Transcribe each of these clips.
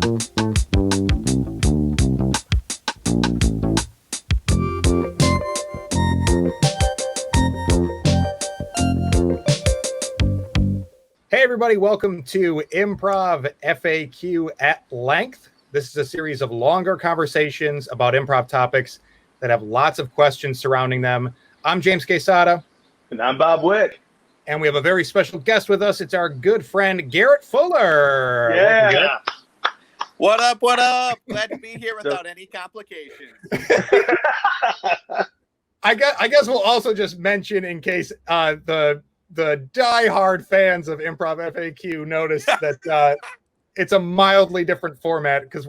Hey, everybody, welcome to Improv FAQ at Length. This is a series of longer conversations about improv topics that have lots of questions surrounding them. I'm James Quesada. And I'm Bob Wick. And we have a very special guest with us. It's our good friend, Garrett Fuller. Yeah. Welcome, What up, what up? Glad to be here without any complications. I guess we'll also just mention, in case the diehard fans of Improv FAQ notice that it's a mildly different format because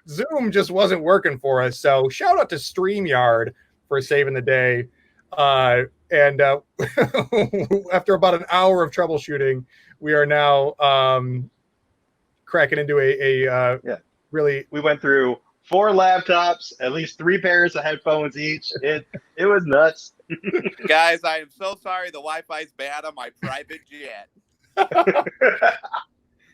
Zoom just wasn't working for us. So shout out to StreamYard for saving the day. And after about an hour of troubleshooting, we are now cracking into a really. We went through 4 laptops, at least 3 pairs of headphones each. It was nuts. Guys, I am so sorry the Wi-Fi's bad on my private jet.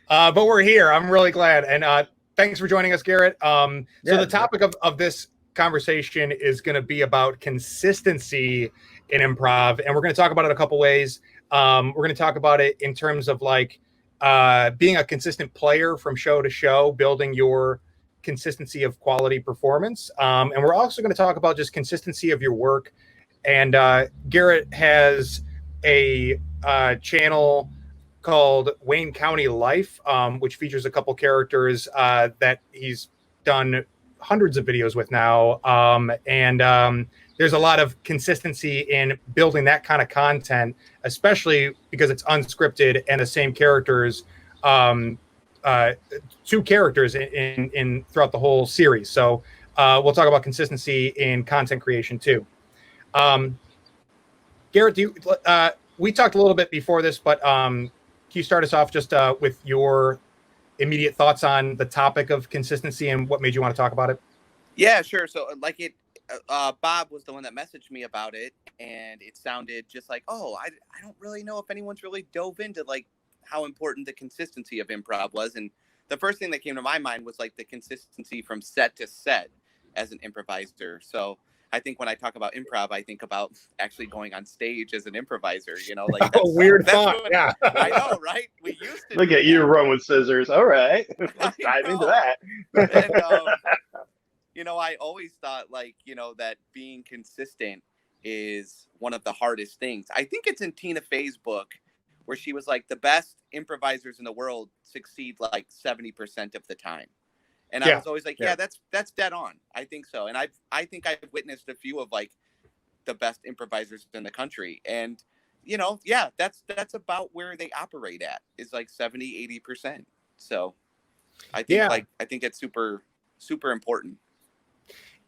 But we're here. I'm really glad. And thanks for joining us, Garrett. So the topic of this conversation is going to be about consistency in improv. And we're going to talk about it a couple ways. We're going to talk about it in terms of like being a consistent player from show to show, building your consistency of quality performance. And we're also going to talk about just consistency of your work. And Garrett has a channel called Wayne County Lyfe, which features a couple characters that he's done hundreds of videos with now. And there's a lot of consistency in building that kind of content, especially because it's unscripted and the same characters, 2 characters in throughout the whole series. So we'll talk about consistency in content creation too. Garrett, we talked a little bit before this, but can you start us off just with your immediate thoughts on the topic of consistency and what made you want to talk about it? Yeah, sure. So Bob was the one that messaged me about it, and it sounded just like, I don't really know if anyone's really dove into like how important the consistency of improv was. And the first thing that came to my mind was like the consistency from set to set as an improviser. So I think when I talk about improv, I think about actually going on stage as an improviser, like that's weird thought. Yeah. I know, right? We used to look at you run with scissors. All right. Let's dive into that. And, I always thought that being consistent is one of the hardest things. I think it's in Tina Fey's book where she was like, the best improvisers in the world succeed like 70% of the time. And I was always like, that's dead on. I think so. And I think I've witnessed a few of like the best improvisers in the country. And, that's about where they operate at is like 70, 80%. So I think it's super, super important.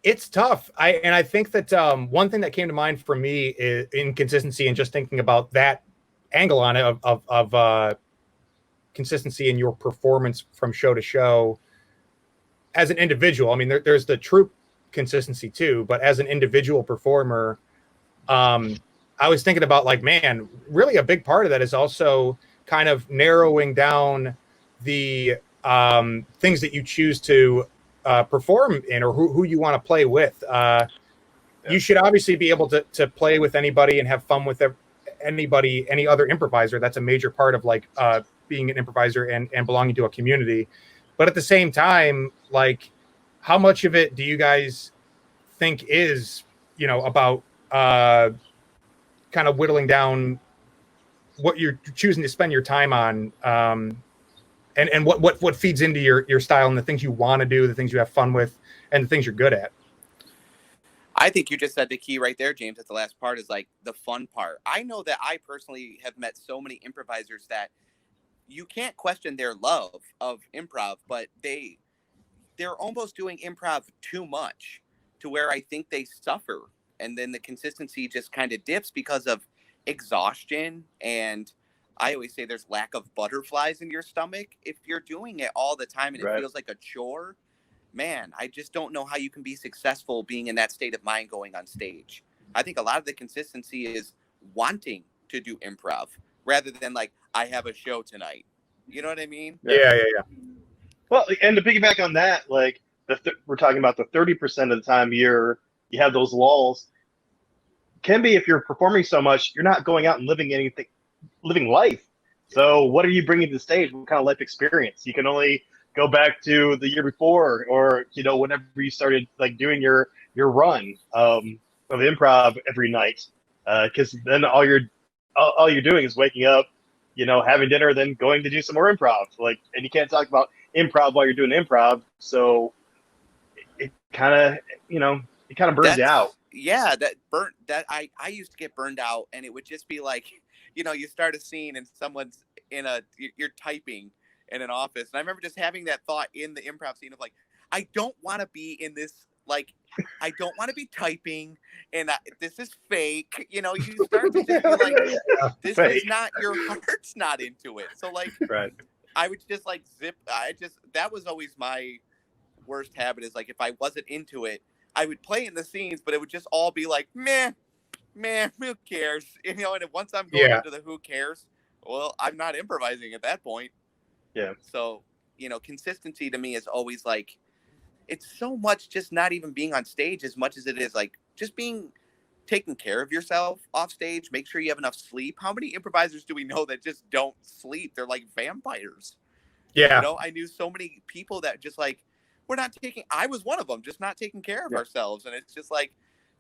It's tough. I think that one thing that came to mind for me is inconsistency and just thinking about that angle on it of consistency in your performance from show to show. As an individual, I mean, there's the troop consistency too, but as an individual performer, I was thinking about like, man, really a big part of that is also kind of narrowing down the things that you choose to perform in or who you want to play with. You should obviously be able to play with anybody and have fun with anybody, any other improviser. That's a major part of like being an improviser and belonging to a community. But at the same time, like, how much of it do you guys think is, about kind of whittling down what you're choosing to spend your time on, and what feeds into your style and the things you want to do, the things you have fun with, and the things you're good at? I think you just said the key right there, James, at the last part is like the fun part. I know that I personally have met so many improvisers that you can't question their love of improv, but they're almost doing improv too much to where I think they suffer. And then the consistency just kind of dips because of exhaustion. And I always say there's lack of butterflies in your stomach. If you're doing it all the time and it feels like a chore, man, I just don't know how you can be successful being in that state of mind going on stage. I think a lot of the consistency is wanting to do improv rather than like, I have a show tonight. You know what I mean? Yeah. Well, and to piggyback on that, like we're talking about the 30% of the time you have those lulls. Can be if you're performing so much, you're not going out and living life. So what are you bringing to the stage? What kind of life experience? You can only go back to the year before, or whenever you started like doing your run of improv every night, because then all you're doing is waking up, having dinner, then going to do some more improv. Like, and you can't talk about improv while you're doing improv, so it kind of burns you out. Yeah, I used to get burned out, and it would just be like, you start a scene and someone's you're typing in an office, and I remember just having that thought in the improv scene of like, I don't want to be in this, like, I don't want to be typing, and this is fake. You start to just be like, this fake. Is not, your heart's not into it. So like, right. I would just like that was always my worst habit, is like, if I wasn't into it, I would play in the scenes, but it would just all be like, meh, who cares? And once I'm going into the who cares, well, I'm not improvising at that point. Yeah. So, consistency to me is always like, it's so much just not even being on stage as much as it is like just taking care of yourself off stage. Make sure you have enough sleep. How many improvisers do we know that just don't sleep? They're like vampires. Yeah. I knew so many people that just like, I was one of them, just not taking care of ourselves. And it's just like,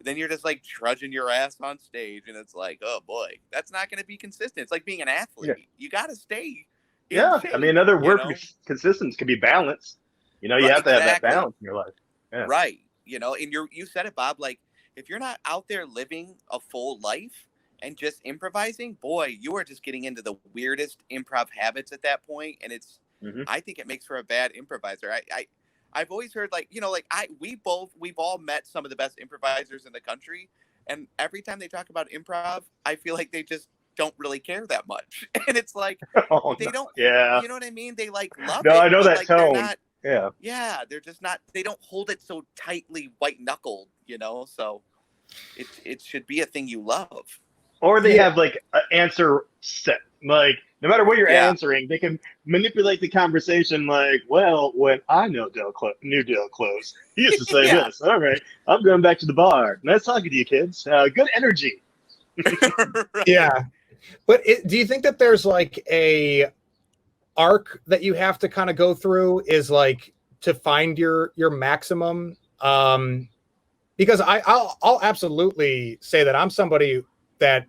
then you're just like trudging your ass on stage, and it's like, oh boy, that's not going to be consistent. It's like being an athlete. Yeah. You got to stay in shape, I mean, another word for consistent can be balance. You have to have that balance in your life. Yeah. Right. And you said it, Bob, like, if you're not out there living a full life and just improvising, boy, you are just getting into the weirdest improv habits at that point. And it's, I think it makes for a bad improviser. I've always heard we've all met some of the best improvisers in the country, and every time they talk about improv, I feel like they just don't really care that much. And it's like, they don't, you know what I mean? They like love it. No, I know that like, tone. Yeah, they're just not, they don't hold it so tightly white knuckled, so it should be a thing you love. Or they have like an answer set, like no matter what you're answering, they can manipulate the conversation. Like, well, when I knew Dale Close, he used to say this. All right, I'm going back to the bar. Nice talking to you, kids. Good energy. Yeah, but do you think that there's like a arc that you have to kind of go through, is like to find your maximum? Because I'll absolutely say that I'm somebody that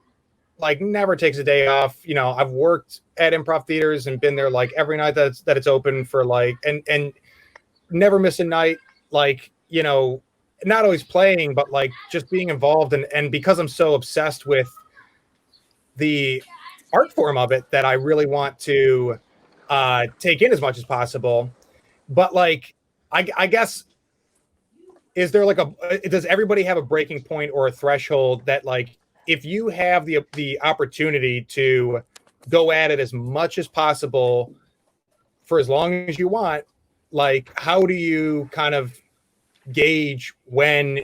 like never takes a day off. I've worked at improv theaters and been there like every night that it's open for like, and never miss a night, like, not always playing, but like just being involved. And because I'm so obsessed with the art form of it, that I really want to take in as much as possible. But like, I guess, is there like does everybody have a breaking point or a threshold that like, if you have the opportunity to go at it as much as possible for as long as you want, like, how do you kind of gauge when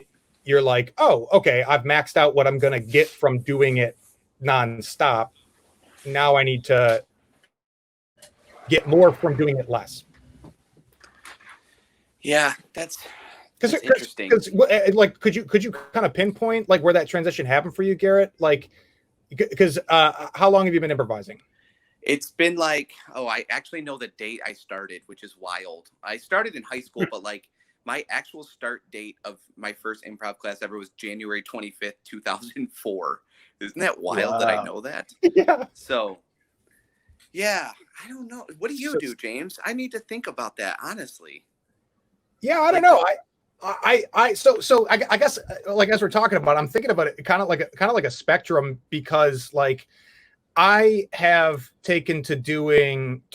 you're like, oh, okay, I've maxed out what I'm going to get from doing it nonstop. Now I need to get more from doing it less. Yeah, that's interesting. Like, could you kind of pinpoint like where that transition happened for you, Garrett? Like, because how long have you been improvising? It's been like, I actually know the date I started, which is wild. I started in high school, but like my actual start date of my first improv class ever was January 25th, 2004. Isn't that wild that I know that? Yeah. So, yeah, I don't know. What do you do, James? I need to think about that, honestly. Yeah, I don't know. So I guess like as we're talking about, I'm thinking about it kind of like a spectrum, because like I have taken to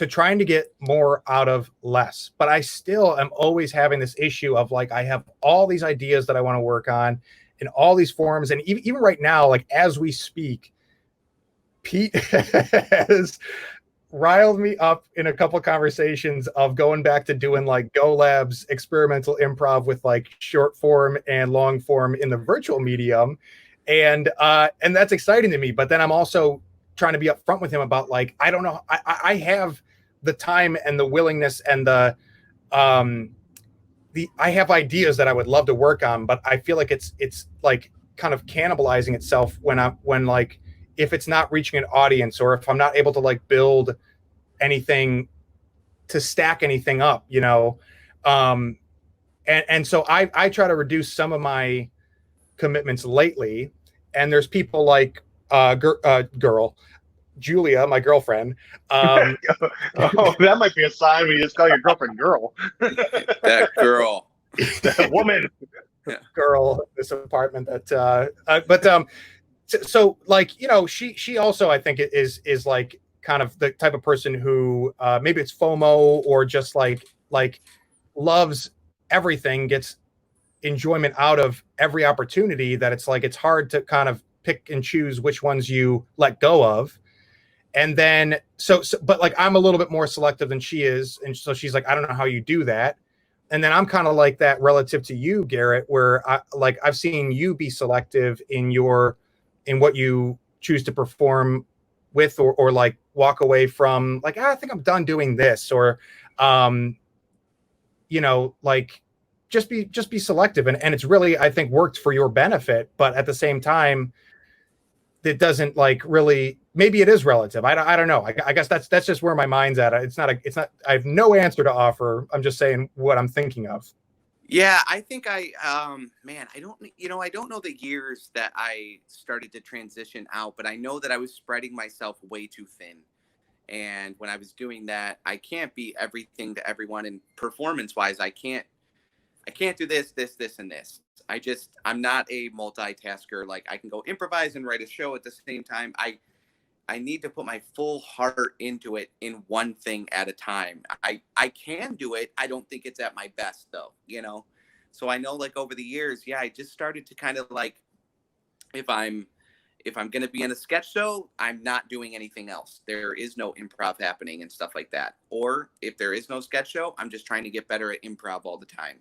trying to get more out of less, but I still am always having this issue of like, I have all these ideas that I want to work on in all these forms. And even right now, like as we speak, Pete has riled me up in a couple of conversations of going back to doing like Go Labs experimental improv with like short form and long form in the virtual medium. And that's exciting to me. But then I'm also trying to be upfront with him about like, I don't know, I have the time and the willingness and the I have ideas that I would love to work on, but I feel like it's like kind of cannibalizing itself when like if it's not reaching an audience, or if I'm not able to like build anything to stack anything up, you know. And so I try to reduce some of my commitments lately, and there's people like girl Julia, my girlfriend. Oh, that might be a sign when you just call your girlfriend girl. That girl. That woman. Girl, this apartment that so like, you know, she also, I think, is like kind of the type of person who maybe it's FOMO, or just like loves everything, gets enjoyment out of every opportunity, that it's like it's hard to kind of pick and choose which ones you let go of. And then so but like I'm a little bit more selective than she is, and so she's like, I don't know how you do that. And then I'm kind of like that relative to you, Garrett, where I've seen you be selective in what you choose to perform with, or like walk away from, like, I think I'm done doing this, or you know, like just be selective, and it's really, I think, worked for your benefit. But at the same time, it doesn't like really, maybe it is relative. I don't know. I guess that's just where my mind's at. It's not I have no answer to offer. I'm just saying what I'm thinking of. Yeah, I think man, I don't know the years that I started to transition out, but I know that I was spreading myself way too thin. And when I was doing that, I can't be everything to everyone. And performance wise, I can't do this, and this. I'm not a multitasker. Like, I can go improvise and write a show at the same time. I need to put my full heart into it in one thing at a time. I can do it. I don't think it's at my best though, you know? So I know, like, over the years, yeah, I just started to kind of like, if I'm going to be in a sketch show, I'm not doing anything else. There is no improv happening and stuff like that. Or if there is no sketch show, I'm just trying to get better at improv all the time.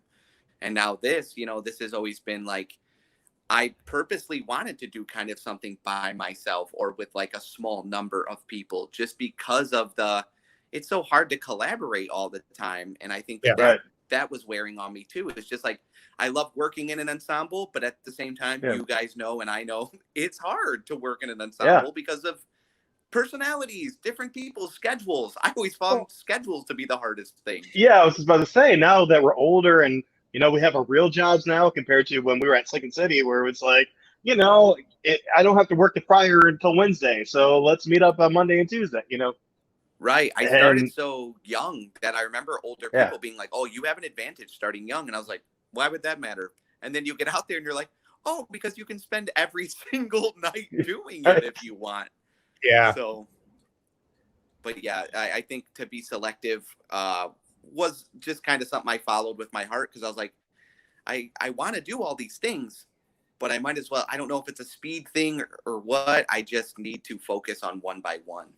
And now this, you know, this has always been like, I purposely wanted to do kind of something by myself, or with like a small number of people, just because of it's so hard to collaborate all the time. And I think that was wearing on me too. It's just like, I love working in an ensemble, but at the same time, you guys know, and I know, it's hard to work in an ensemble because of personalities, different people's schedules. I always found schedules to be the hardest thing. Yeah, I was just about to say, now that we're older and, you know, we have our real jobs now compared to when we were at Second City, where it's like, you know, I don't have to work the prior until Wednesday, so let's meet up on Monday and Tuesday, you know? Right. I started so young that I remember older people being like, oh, you have an advantage starting young. And I was like, why would that matter? And then you get out there and you're like, oh, because you can spend every single night doing it if you want. Yeah. So, but yeah, I think to be selective was just kind of something I followed with my heart, because I was like, I want to do all these things, but I might as well. I don't know if it's a speed thing or what. I just need to focus on one by one.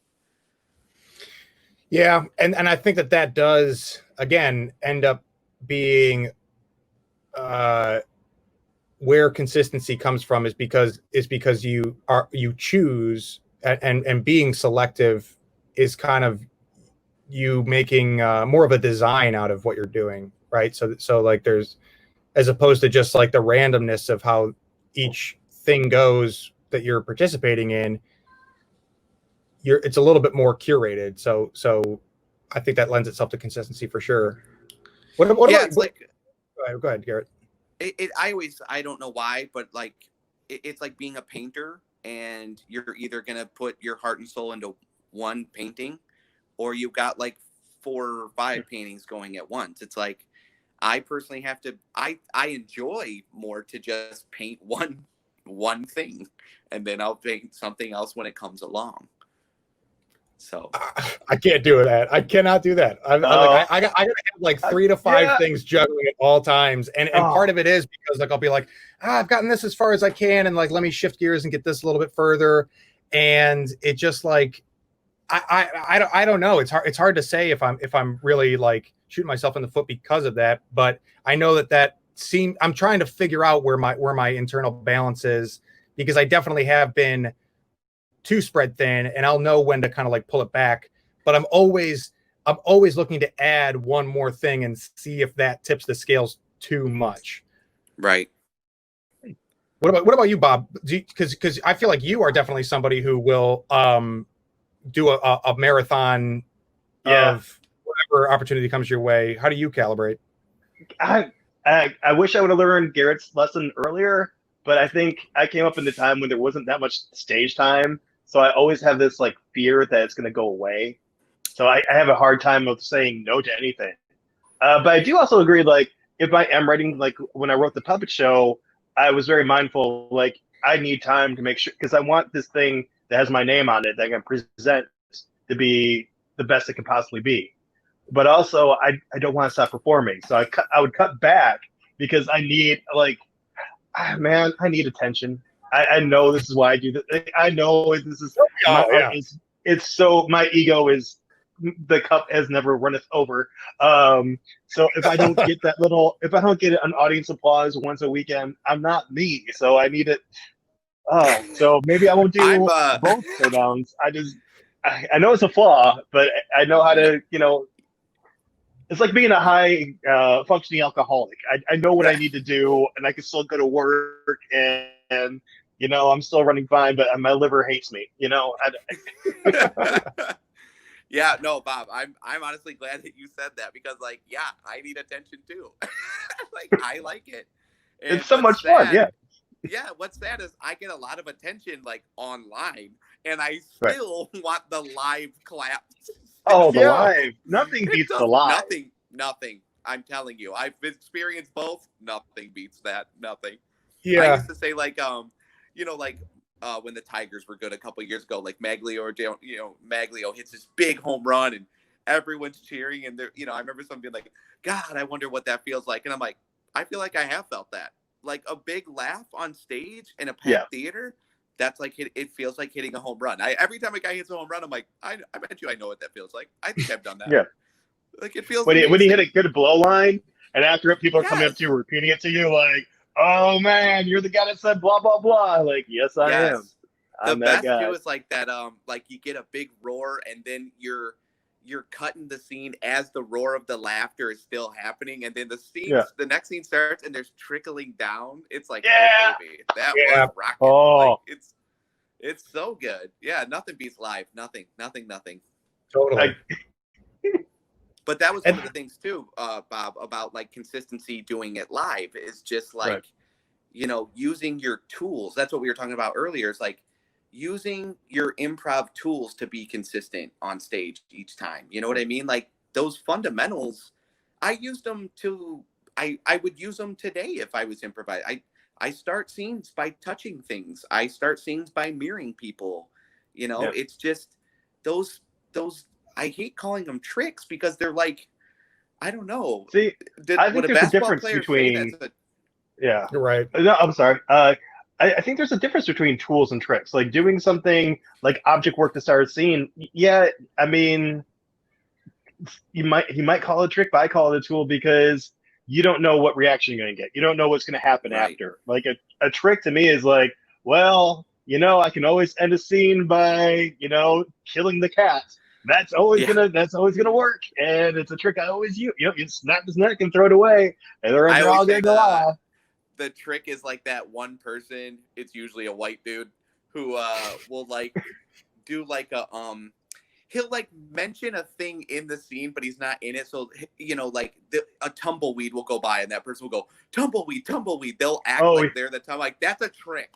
Yeah, and I think that does, again, end up being where consistency comes from, is because you choose, and being selective is kind of you making more of a design out of what you're doing, right? So like, there's, as opposed to just like the randomness of how each thing goes that you're participating in, it's a little bit more curated. So I think that lends itself to consistency for sure. Go ahead, Garrett. I don't know why, but like, it's like being a painter, and you're either going to put your heart and soul into one painting, or you've got like 4 or 5 paintings going at once. It's like, I personally have to, I enjoy more to just paint one thing, and then I'll paint something else when it comes along. So I can't do that. I cannot do that. I gotta have like 3 to 5 things juggling at all times, and part of it is because like I'll be like, I've gotten this as far as I can, and like, let me shift gears and get this a little bit further, and it just like, I don't know. It's hard to say if I'm really like shooting myself in the foot because of that, but I know that I'm trying to figure out where my internal balance is, because I definitely have been too spread thin, and I'll know when to kind of like pull it back. But I'm always I'm always looking to add one more thing and see if that tips the scales too much. Right. What about you, Bob? Because I feel like you are definitely somebody who will do a marathon of whatever opportunity comes your way. How do you calibrate? I wish I would have learned Garrett's lesson earlier, but I think I came up in the time when there wasn't that much stage time, so I always have this like fear that it's going to go away. So I have a hard time of saying no to anything. But I do also agree, like if I am writing, like when I wrote the puppet show, I was very mindful. Like I need time to make sure because I want this thing that has my name on it that I can present to be the best it can possibly be. But also, I don't want to stop performing, so I would cut back because I need like, man, I need attention. I know this is why I do this. I know this is my art is it's so my ego is the cup has never runneth over. So if I don't get if I don't get an audience applause once a weekend, I'm not me. So I need it. So maybe I won't do both showdowns. I know it's a flaw, but I know how to, it's like being a high functioning alcoholic. I know what I need to do, and I can still go to work, and I'm still running fine, but my liver hates me. Yeah, no, Bob, I'm honestly glad that you said that because, like, yeah, I need attention too. Like, I like it. And it's so much fun, yeah. Yeah, what's sad is I get a lot of attention like online, and I still want the live claps. Oh, the live! Nothing beats the live. Nothing. I'm telling you, I've experienced both. Nothing beats that. Nothing. Yeah. I used to say like, when the Tigers were good a couple of years ago, like Maglio hits this big home run and everyone's cheering, and I remember someone being like, "God, I wonder what that feels like," and I'm like, I feel like I have felt that. Like a big laugh on stage in a packed theater, that's like it feels like hitting a home run. Every time a guy hits a home run, I'm like, I bet you I know what that feels like. I think I've done that. Yeah. Like it feels when he hit a good blow line, and after it, people are coming up to you, repeating it to you, like, "Oh man, you're the guy that said blah blah blah." Like, yes, I am. The best too is like that. Like you get a big roar, and then you're cutting the scene as the roar of the laughter is still happening, and then the next scene starts and there's trickling down. It's like, oh baby, that was rocking. Oh, like, it's so good. Yeah, nothing beats live. Nothing. Totally. But that was one of the things too, Bob, about like consistency doing it live is just like, using your tools. That's what we were talking about earlier. It's like using your improv tools to be consistent on stage each time. You know what I mean? Like those fundamentals, I used them I would use them today if I was improvising. I start scenes by touching things. I start scenes by mirroring people. It's just those, I hate calling them tricks because they're like, I don't know. See, I think there's a difference between. Yeah, you're right. No, I'm sorry. I think there's a difference between tools and tricks. Like doing something like object work to start a scene. Yeah, I mean, he might call it a trick, but I call it a tool because you don't know what reaction you're going to get. You don't know what's going to happen after. Like a trick to me is like, well, I can always end a scene by killing the cat. That's always gonna work, and it's a trick I always use. You snap his neck and throw it away, and they're all gonna go off. The trick is like that one person. It's usually a white dude who will like do like a he'll like mention a thing in the scene, but he's not in it. So like a tumbleweed will go by, and that person will go tumbleweed, tumbleweed. They'll act like they're the like that's a trick.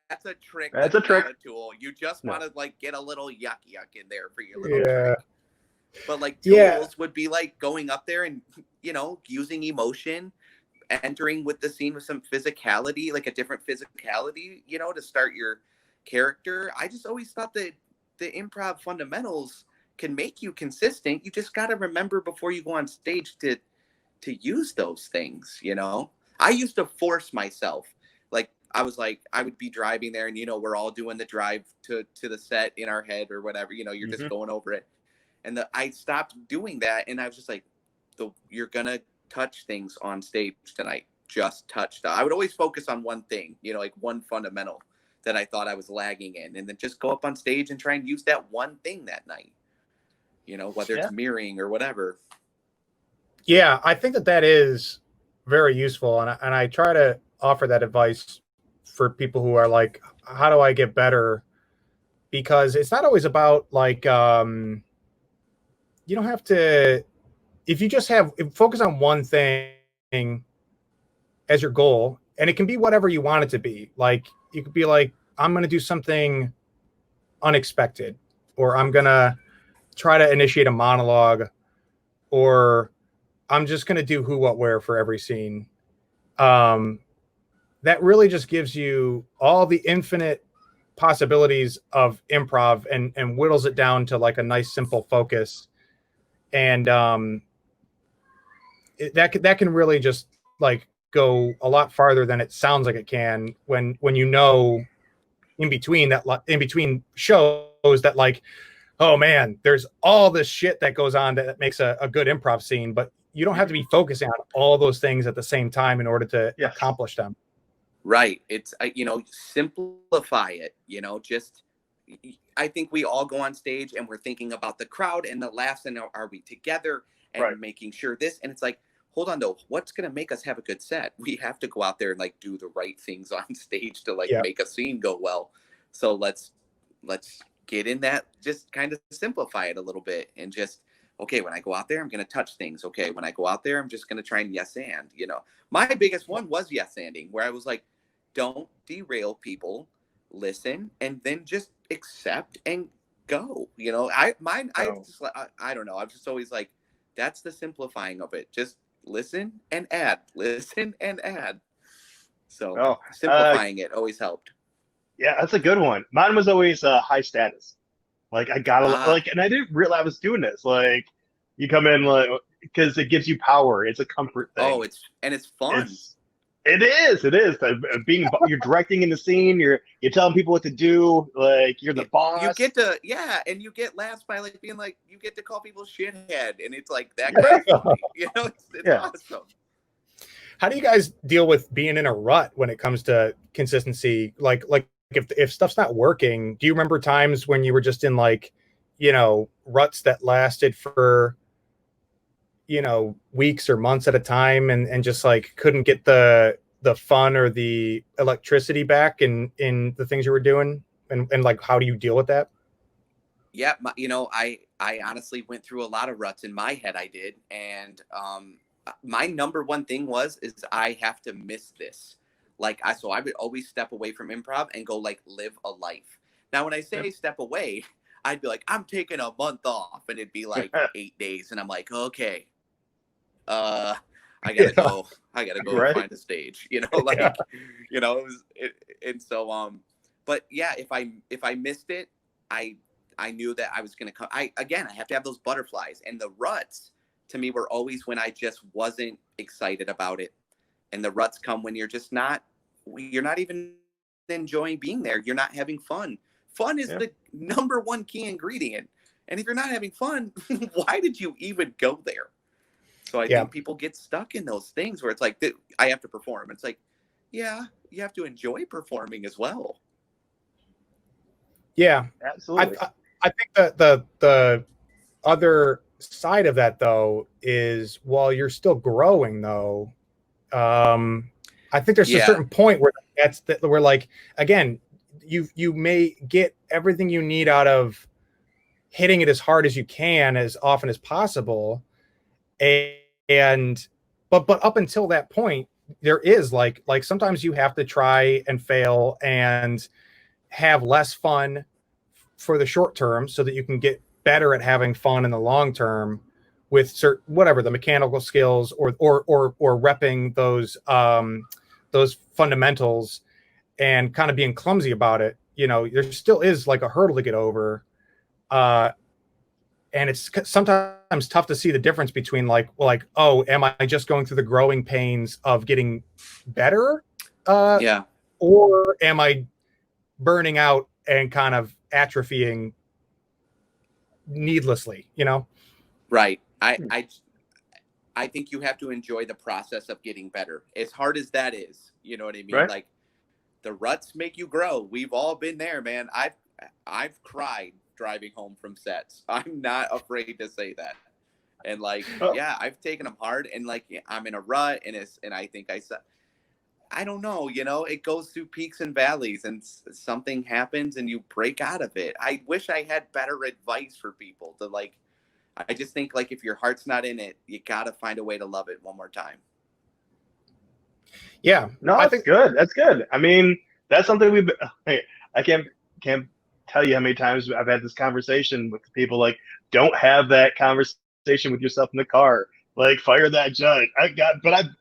That's a trick. That's a trick. Not a tool. You just want to like get a little yuck in there for your little trick. But like tools would be like going up there and using emotion, entering with the scene with some physicality, like a different physicality, to start your character. I just always thought that the improv fundamentals can make you consistent. You just got to remember before you go on stage to use those things. I used to force myself. Like I was like, I would be driving there and, we're all doing the drive to the set in our head or whatever, you're just going over it. And I stopped doing that. And I was just like, you're going to touch things on stage tonight. Just touch that. I would always focus on one thing, like one fundamental that I thought I was lagging in, and then just go up on stage and try and use that one thing that night. whether it's mirroring or whatever. Yeah, I think that is very useful. And I try to offer that advice for people who are like, how do I get better? Because it's not always about like, you don't have to, if you just focus on one thing as your goal, and it can be whatever you want it to be. Like, you could be like, I'm going to do something unexpected, or I'm going to try to initiate a monologue, or I'm just going to do who, what, where for every scene. That really just gives you all the infinite possibilities of improv and whittles it down to like a nice, simple focus. And that can really just like go a lot farther than it sounds like it can when in between shows that like, oh man, there's all this shit that goes on that makes a good improv scene, but you don't have to be focusing on all those things at the same time in order to accomplish them. Right. It's, simplify it, just, I think we all go on stage and we're thinking about the crowd and the laughs and are we together and making sure this, and it's like, hold on though, what's going to make us have a good set? We have to go out there and like do the right things on stage to like make a scene go well. So let's get in that, just kind of simplify it a little bit and just, okay, when I go out there, I'm going to touch things. Okay. When I go out there, I'm just going to try and yes and, my biggest one was yes anding, where I was like, don't derail people, listen, and then just accept and go. I don't know. I'm just always like, that's the simplifying of it. Just listen and add, listen and add. So simplifying it always helped. Yeah, that's a good one. Mine was always high status. Like I gotta like, and I didn't realize I was doing this. Like you come in like because it gives you power. It's a comfort thing. Oh, it's fun. It is. You're directing in the scene. You're telling people what to do. Like you're the boss. You get to and you get laughs by like being like you get to call people shithead, and it's like that great. It's awesome. How do you guys deal with being in a rut when it comes to consistency? Like if stuff's not working, do you remember times when you were just in like, ruts that lasted for, weeks or months at a time and just like couldn't get the fun or the electricity back in the things you were doing? And like, how do you deal with that? Yeah. I honestly went through a lot of ruts in my head. I did. And, my number one thing is I have to miss this. So I would always step away from improv and go like live a life. Now, when I say step away, I'd be like, I'm taking a month off, and it'd be like 8 days. And I'm like, okay, I gotta go. I gotta go find a stage, and so, but yeah, if I missed it, I knew that I was going to come. I have to have those butterflies, and the ruts to me were always when I just wasn't excited about it. And the ruts come when you're not even enjoying being there. You're not having fun. Fun is the number one key ingredient. And if you're not having fun, why did you even go there? So I think people get stuck in those things where it's like, I have to perform. It's like, yeah, you have to enjoy performing as well. Yeah, absolutely. I think that the other side of that though is while you're still growing though, I think there's a certain point where we're like, again, you may get everything you need out of hitting it as hard as you can as often as possible, but up until that point there is like sometimes you have to try and fail and have less fun for the short term so that you can get better at having fun in the long term with whatever the mechanical skills or repping those fundamentals and kind of being clumsy about it. There still is like a hurdle to get over. And it's sometimes tough to see the difference between oh, am I just going through the growing pains of getting better? Or am I burning out and kind of atrophying needlessly, Right. I think you have to enjoy the process of getting better, as hard as that is. You know what I mean? Like the ruts make you grow. We've all been there, man. I've cried driving home from sets. I'm not afraid to say that. And like, yeah, I've taken them hard, and like I'm in a rut, and I think I don't know, it goes through peaks and valleys, and something happens and you break out of it. I wish I had better advice for people to like. I just think like if your heart's not in it, you gotta find a way to love it one more time. Yeah, no, that's good. That's good. I mean, that's something I can't tell you how many times I've had this conversation with people. Like, don't have that conversation with yourself in the car. Like, fire that judge.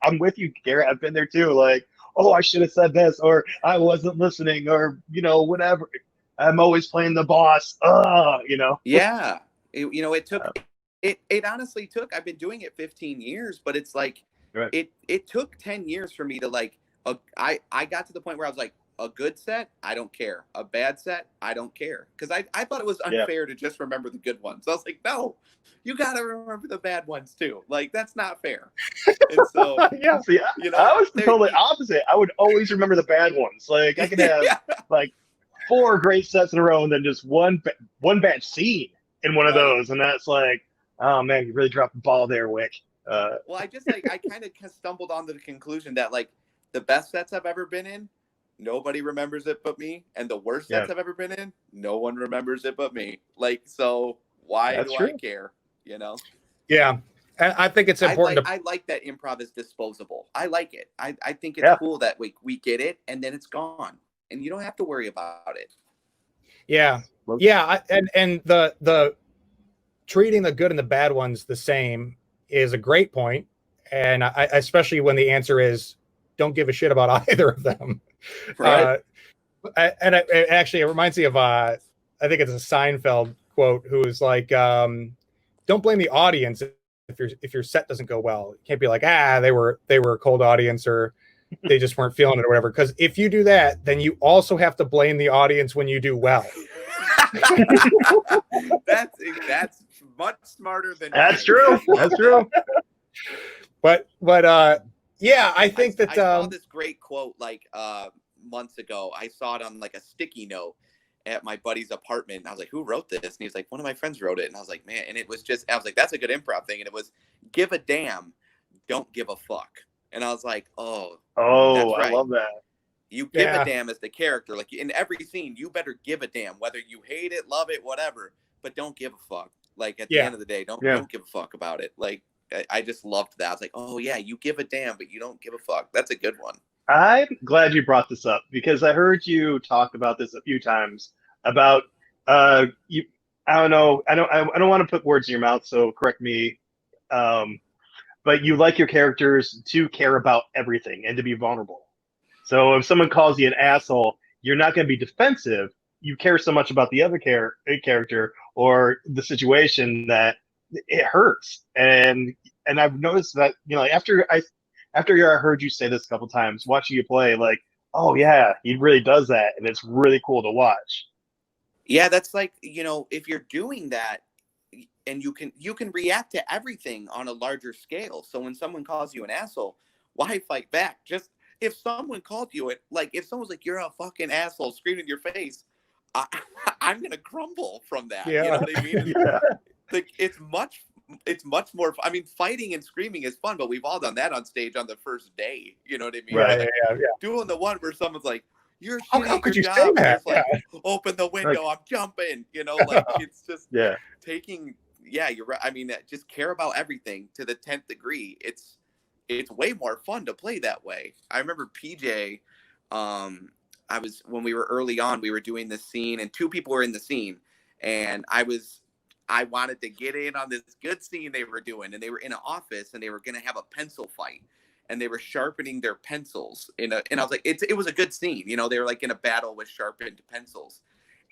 I'm with you, Garrett. I've been there too. Like, oh, I should have said this, or I wasn't listening, or whatever. I'm always playing the boss. Yeah, it took. It honestly took. I've been doing it 15 years, but it's like right. it took 10 years for me to like. I got to the point where I was like, a good set, I don't care. A bad set, I don't care. Because I thought it was unfair to just remember the good ones. I was like, no, you got to remember the bad ones too. Like, that's not fair. And so, yeah. See, I was totally opposite. I would always remember the bad ones. Like, I could have like 4 great sets in a row and then just one bad scene in one of those. And that's like, oh man, you really dropped the ball there, Wick. Well, I just like, I kind of stumbled onto the conclusion that like the best sets I've ever been in, nobody remembers it but me, and the worst sets I've ever been in, no one remembers it but me. Like, so why do I care? Yeah, and I think it's important. I like that improv is disposable. I like it. I think it's cool that we get it and then it's gone, and you don't have to worry about it. Yeah, yeah, and the treating the good and the bad ones the same is a great point, and I especially when the answer is don't give a shit about either of them. Right. It reminds me of I think it's a Seinfeld quote, who is like, don't blame the audience if your set doesn't go well. You can't be like, they were a cold audience, or they just weren't feeling it or whatever. Because if you do that, then you also have to blame the audience when you do well. That's much smarter than that's true. That's true. But yeah, I think that I saw this great quote like months ago. I saw it on like a sticky note at my buddy's apartment. And I was like, who wrote this? And he was like, one of my friends wrote it. And I was like, man, and it was just, I was like, that's a good improv thing. And it was, give a damn, don't give a fuck. And I was like, oh, that's right. I love that. You give a damn as the character. Like in every scene, you better give a damn, whether you hate it, love it, whatever, but don't give a fuck. Like at the end of the day, don't give a fuck about it. Like, I just loved that. I was like, oh yeah, you give a damn, but you don't give a fuck. That's a good one. I'm glad you brought this up, because I heard you talk about this a few times about you. I don't know. I don't want to put words in your mouth, so correct me. But you like your characters to care about everything and to be vulnerable. So if someone calls you an asshole, you're not going to be defensive. You care so much about the other character or the situation that it hurts. And I've noticed that, after I heard you say this a couple times, watching you play, like, oh yeah, he really does that, and it's really cool to watch. Yeah, that's like, if you're doing that, and you can react to everything on a larger scale. So when someone calls you an asshole, why fight back? Just if someone called you it, like if someone's like, you're a fucking asshole, screaming in your face, I'm gonna crumble from that. Yeah. You know what I mean? Yeah. Like it's much more. I mean, fighting and screaming is fun, but we've all done that on stage on the first day. You know what I mean? Right. Like, yeah. Doing the one where someone's like, "You're How shitty could your you job," say and that? it's like, open the window, I'm jumping. Like it's just taking. Yeah, you're right. I mean, just care about everything to the 10th degree. It's way more fun to play that way. I remember PJ. When we were early on, we were doing this scene, and 2 people were in the scene, and I wanted to get in on this good scene they were doing, and they were in an office, and they were going to have a pencil fight, and they were sharpening their pencils and I was like, it was a good scene. They were like in a battle with sharpened pencils.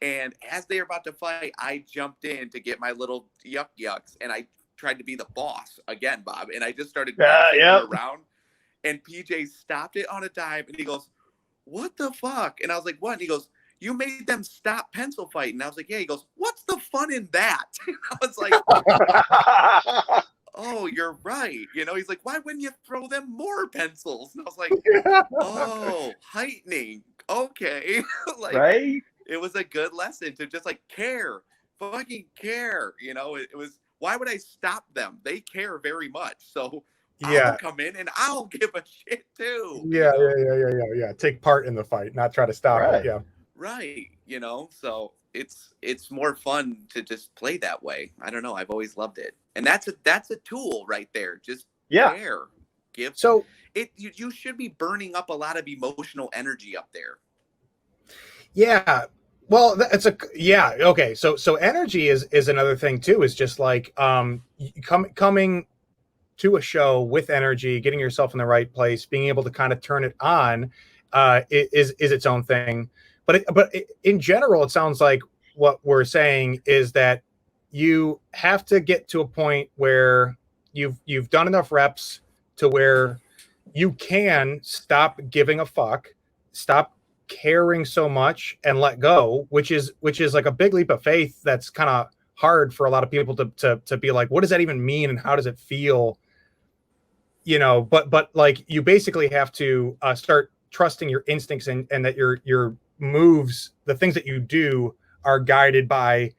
And as they were about to fight, I jumped in to get my little yucks, and I tried to be the boss again, Bob. And I just started bossing him around, and PJ stopped it on a dime, and he goes, "What the fuck?" And I was like, "What?" And he goes, "You made them stop pencil fighting." And I was like, "Yeah." He goes, "What's the fun in that?" And I was like, "Oh, you're right." He's like, "Why wouldn't you throw them more pencils?" And I was like, "Oh, heightening. Okay." Like, right? It was a good lesson to just like care. fucking care. It was, why would I stop them? They care very much. So Yeah. I'll come in and I'll give a shit too. Yeah. Take part in the fight, not try to stop Right. it. Yeah. Right. So it's more fun to just play that way. I don't know. I've always loved it. And that's a tool right there. Just care. So you should be burning up a lot of emotional energy up there. Yeah. Well, okay. So energy is another thing too. Is just like coming to a show with energy, getting yourself in the right place, being able to kind of turn it on, is its own thing. But in general, it sounds like what we're saying is that you have to get to a point where you've done enough reps to where you can stop giving a fuck, stop caring so much, and let go, which is like a big leap of faith. That's kind of hard for a lot of people to be like, what does that even mean and how does it feel? But like you basically have to start trusting your instincts and that your moves, the things that you do, are guided by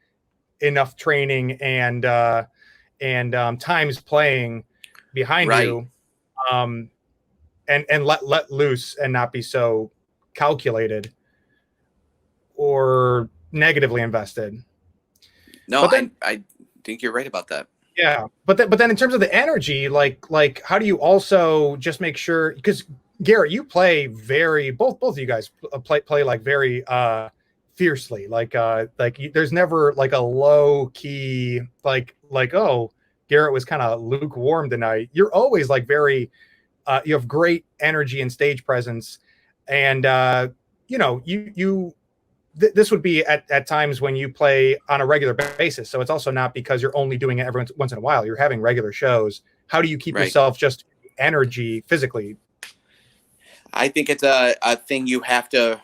enough training and times playing behind you, and let loose and not be so calculated or negatively invested. No, I think you're right about that. Yeah, but then in terms of the energy, like how do you also just make sure, because Garrett, you play both of you guys play like very fiercely, like there's never like a low key like oh, Garrett was kind of lukewarm tonight. You're always like very you have great energy and stage presence, and this would be at times when you play on a regular basis. So it's also not because you're only doing it every once in a while. You're having regular shows. How do you keep yourself just energy physically? I think it's a thing you have to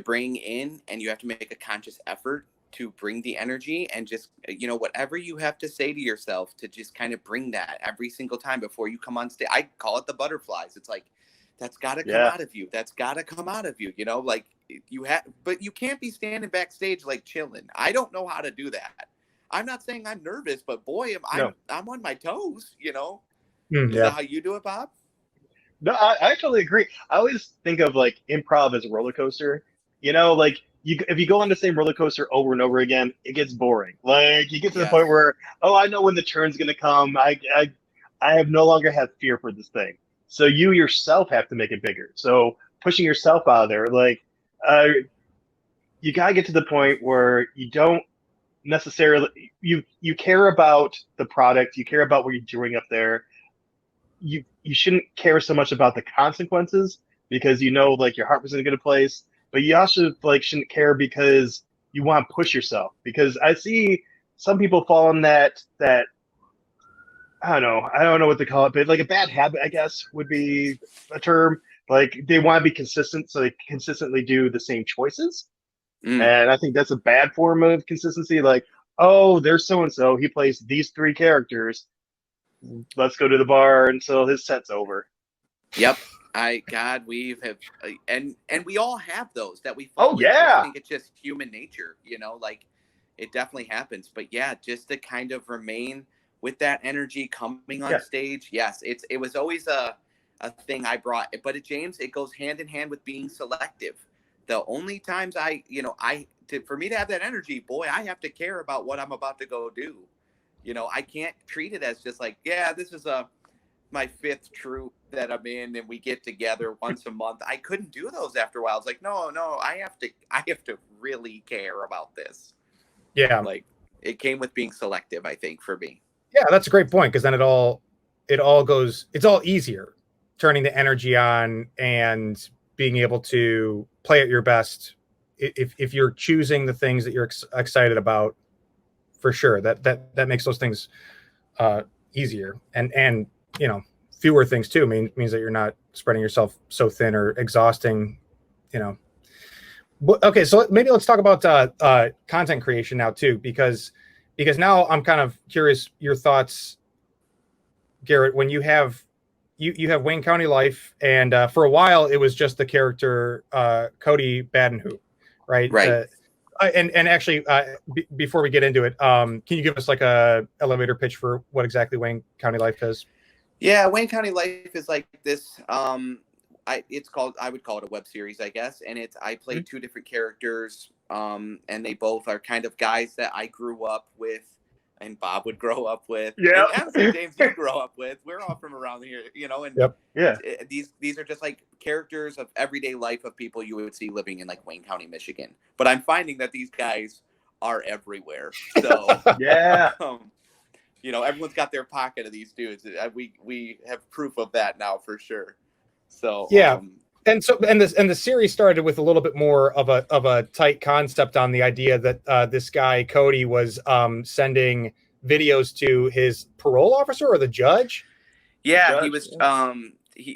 bring in, and you have to make a conscious effort to bring the energy, and just, whatever you have to say to yourself to just kind of bring that every single time before you come on stage. I call it the butterflies. It's like, that's got to come out of you. That's got to come out of you. Like but you can't be standing backstage like chilling. I don't know how to do that. I'm not saying I'm nervous, but boy, I'm on my toes. Is that how you do it, Bob? No, I totally agree. I always think of like improv as a roller coaster. Like if you go on the same roller coaster over and over again, it gets boring. Like you get to the point where, oh, I know when the turn's gonna come. I have no longer have fear for this thing. So you yourself have to make it bigger. So pushing yourself out of there, like you gotta get to the point where you don't necessarily you care about the product, you care about what you're doing up there. You shouldn't care so much about the consequences, because like your heart was in a good place, but you also like shouldn't care because you want to push yourself. Because I see some people fall in that I don't know what to call it, but like a bad habit, I guess, would be a term. Like they want to be consistent, so they consistently do the same choices. And I think that's a bad form of consistency. Like, oh, there's so-and-so, he plays these 3 characters. Let's go to the bar until his set's over. Yep. We have, and we all have those that we fall into. I think it's just human nature, like it definitely happens. But yeah, just to kind of remain with that energy coming on stage. Yes, it was always a thing I brought. But James, it goes hand in hand with being selective. The only times for me to have that energy, boy, I have to care about what I'm about to go do. I can't treat it as just like, yeah, this is my 5th troupe that I'm in, and we get together once a month. I couldn't do those after a while. It's like, no, I have to really care about this. Yeah. Like it came with being selective, I think, for me. Yeah, that's a great point, because then it all goes, it's all easier turning the energy on and being able to play at your best if you're choosing the things that you're excited about. For sure, that makes those things easier, and fewer things too means that you're not spreading yourself so thin or exhausting. Okay, so maybe let's talk about content creation now too, because now I'm kind of curious your thoughts, Garrett, when you have Wayne County Lyfe, and for a while it was just the character Cody Badenhoop, right? and actually, before we get into it, can you give us like a elevator pitch for what exactly Wayne County Lyfe is? Yeah, Wayne County Lyfe is like this. I would call it a web series, I guess. And I play two different characters, and they both are kind of guys that I grew up with, and Bob would grow up with. Yeah. And honestly, James, you grow up with. We're all from around here, And Yep. Yeah. these are just like characters of everyday life of people you would see living in like Wayne County, Michigan. But I'm finding that these guys are everywhere. So Yeah. Everyone's got their pocket of these dudes. We have proof of that now for sure. So yeah. And the series started with a little bit more of a tight concept on the idea that this guy Cody was sending videos to his parole officer or the judge. Yeah, he was.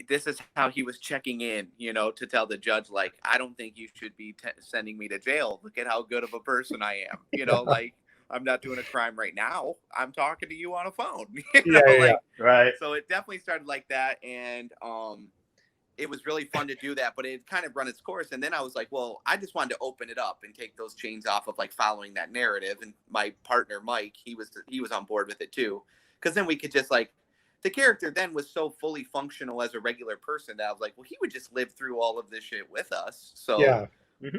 This is how he was checking in, to tell the judge, like, I don't think you should be sending me to jail. Look at how good of a person I am. Like, I'm not doing a crime right now. I'm talking to you on a phone. Right. So it definitely started like that, and it was really fun to do that, but it kind of run its course. And then I was like, well, I just wanted to open it up and take those chains off of like following that narrative. And my partner, Mike, he was on board with it too. Cause then we could just like, the character then was so fully functional as a regular person that I was like, well, he would just live through all of this shit with us. So yeah.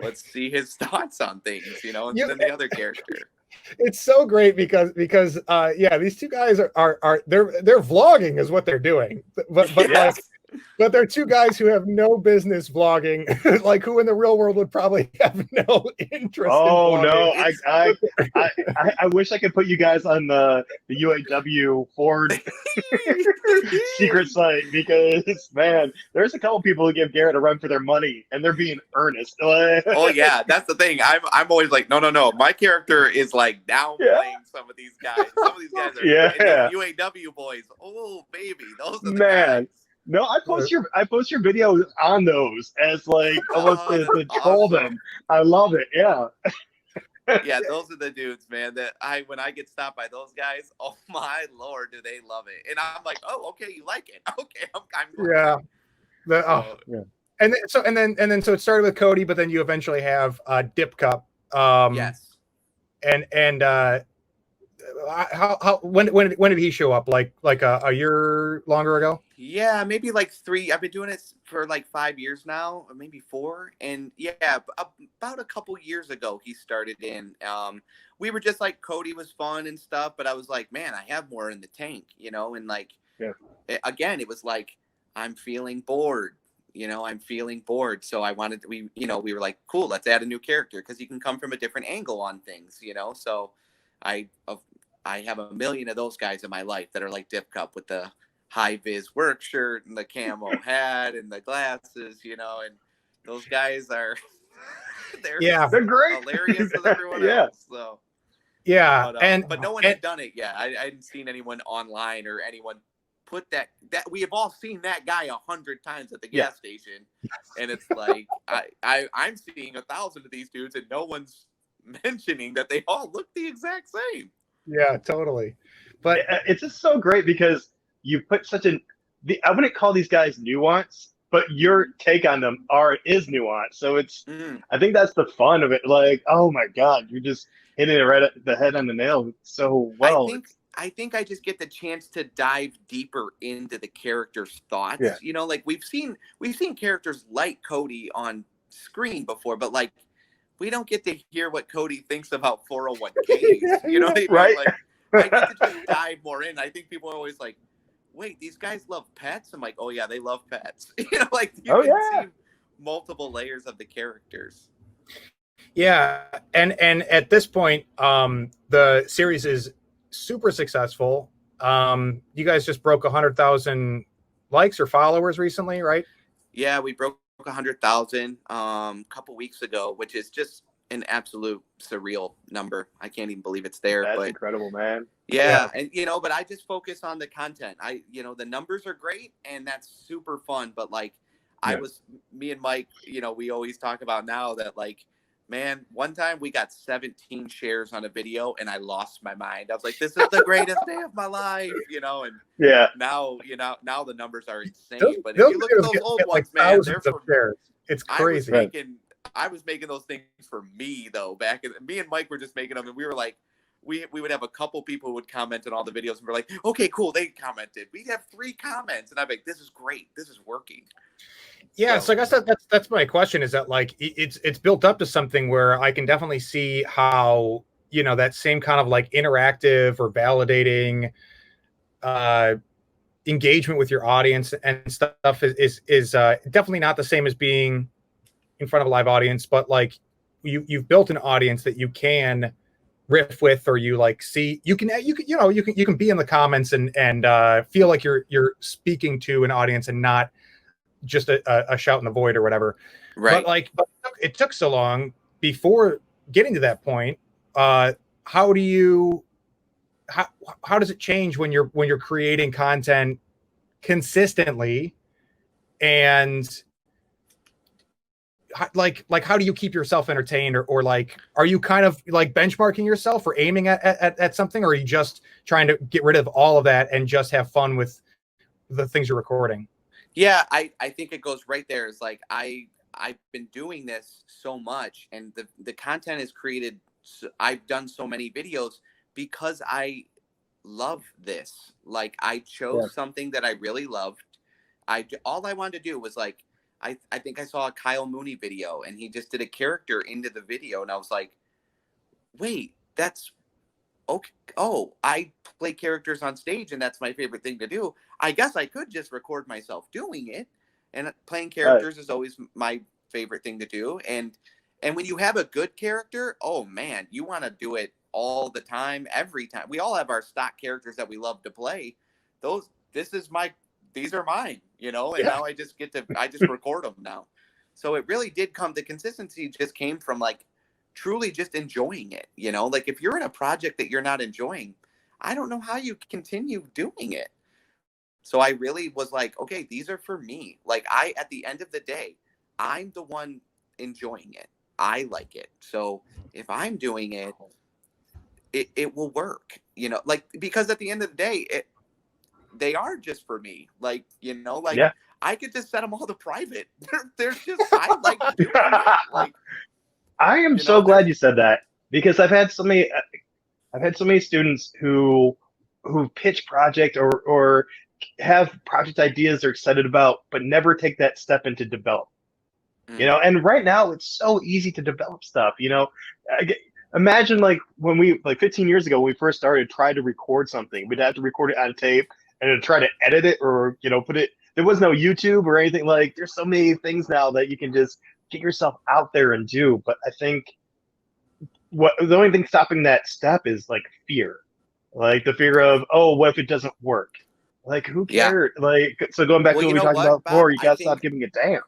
Let's see his thoughts on things, and then the other character. It's so great because these two guys are they're vlogging is what they're doing. But Yes. But they're two guys who have no business vlogging, like who in the real world would probably have no interest. Oh in no, I wish I could put you guys on the UAW Ford secret site, because man, there's a couple people who give Garrett a run for their money, and they're being earnest. Oh yeah, that's the thing. I'm always like, no. My character is like downplaying some of these guys. Some of these guys are UAW boys. Oh baby, those are the guys. No, I post your videos on those as like almost to troll them. I love it. Yeah. Yeah, those are the dudes, man. That when I get stopped by those guys, oh my Lord, do they love it? And I'm like, oh, okay, you like it? Okay, I'm yeah. And then so it started with Cody, but then you eventually have Dip Cup. Yes. And when did he show up? Like a year longer ago? Yeah, maybe like 3. I've been doing it for like 5 years now, or maybe 4. And yeah, about a couple years ago he started in. We were just like, Cody was fun and stuff, but I was like, man, I have more in the tank, and like, again, it was like, I'm feeling bored. I'm feeling bored. So we were like, cool, let's add a new character, because you can come from a different angle on things, So I have a million of those guys in my life that are like Dip Cup with the high vis work shirt and the camo hat and the glasses, and those guys are they're great, hilarious as everyone else. So but no one had done it yet. I hadn't seen anyone online or anyone put that we have all seen that guy 100 times at the gas station, and it's like I'm seeing 1,000 of these dudes, and no one's mentioning that they all look the exact same. Yeah, totally. But it's just so great because you put I wouldn't call these guys nuance, but your take on them is nuance. So it's, I think that's the fun of it. Like, oh my God, you're just hitting it right at the head on the nail so well. I think I just get the chance to dive deeper into the character's thoughts. Yeah. Like we've seen characters like Cody on screen before, but like, we don't get to hear what Cody thinks about 401ks. You know what I mean? Right. Like, I get to just dive more in. I think people are always like, wait, these guys love pets? I'm like, oh yeah, they love pets. Like you can see multiple layers of the characters. Yeah. And at this point, the series is super successful. You guys just broke 100,000 likes or followers recently, right? Yeah, we broke 100,000 a couple weeks ago, which is just an absolute surreal number. I can't even believe it's there. That's incredible, man. Yeah. And but I just focus on the content. The numbers are great and that's super fun, but like me and Mike, we always talk about now that like, man, one time we got 17 shares on a video and I lost my mind. I was like, this is the greatest day of my life, and now the numbers are insane. But if you look at those old ones, man, they're from, shares. It's crazy. I was making those things for me though. Me and Mike were just making them, and we were like, we would have a couple people who would comment on all the videos, and we're like, okay, cool, they commented. We'd have 3 comments, and I'm like, this is great, this is working. Yeah, so I guess that's my question, is that like it's built up to something where I can definitely see how, you know, that same kind of like interactive or validating engagement with your audience and stuff is definitely not the same as being in front of a live audience, but like you've built an audience that you can riff with, or you like see, you can be in the comments and feel like you're speaking to an audience and not just a shout in the void or whatever. Right. But it took so long before getting to that point. How does it change when you're creating content consistently, and how do you keep yourself entertained, or like, are you kind of like benchmarking yourself or aiming at something, or are you just trying to get rid of all of that and just have fun with the things you're recording? Yeah, I think it goes right there. It's like I've been doing this so much, and the content is created. I've done so many videos because I love this. Like, I chose something that I really loved. All I wanted to do was like, I think I saw a Kyle Mooney video, and he just did a character into the video, and I was like, wait, that's okay. Oh, I play characters on stage, and that's my favorite thing to do. I guess I could just record myself doing it, and playing characters is always my favorite thing to do. And when you have a good character, oh man, you want to do it all the time, every time. We all have our stock characters that we love to play. These are mine, you know, and now I just record them now. So it really did come, the consistency just came from like truly just enjoying it, you know. Like, if you're in a project that you're not enjoying, I don't know how you continue doing it. So I really was like, okay, these are for me. Like, at the end of the day, I'm the one enjoying it. I like it. So if I'm doing it, it will work, you know, like, because at the end of the day, they are just for me. Like, you know, like, I could just set them all to private. There's just, I like doing it. Like, I am so glad you said that, because I've had so many students who pitch project or have project ideas they're excited about, but never take that step into develop. You know, and right now it's so easy to develop stuff. You know, imagine like when we, like 15 years ago when we first started, tried to record something, we'd have to record it on tape and then try to edit it, or, you know, put it. There was no YouTube or anything. Like, there's so many things now that you can just get yourself out there and do. But I think the only thing stopping that step is like fear, like the fear of, oh, what if it doesn't work? Like, who cares? Like, so going back to what we talked about before, you gotta stop giving a damn.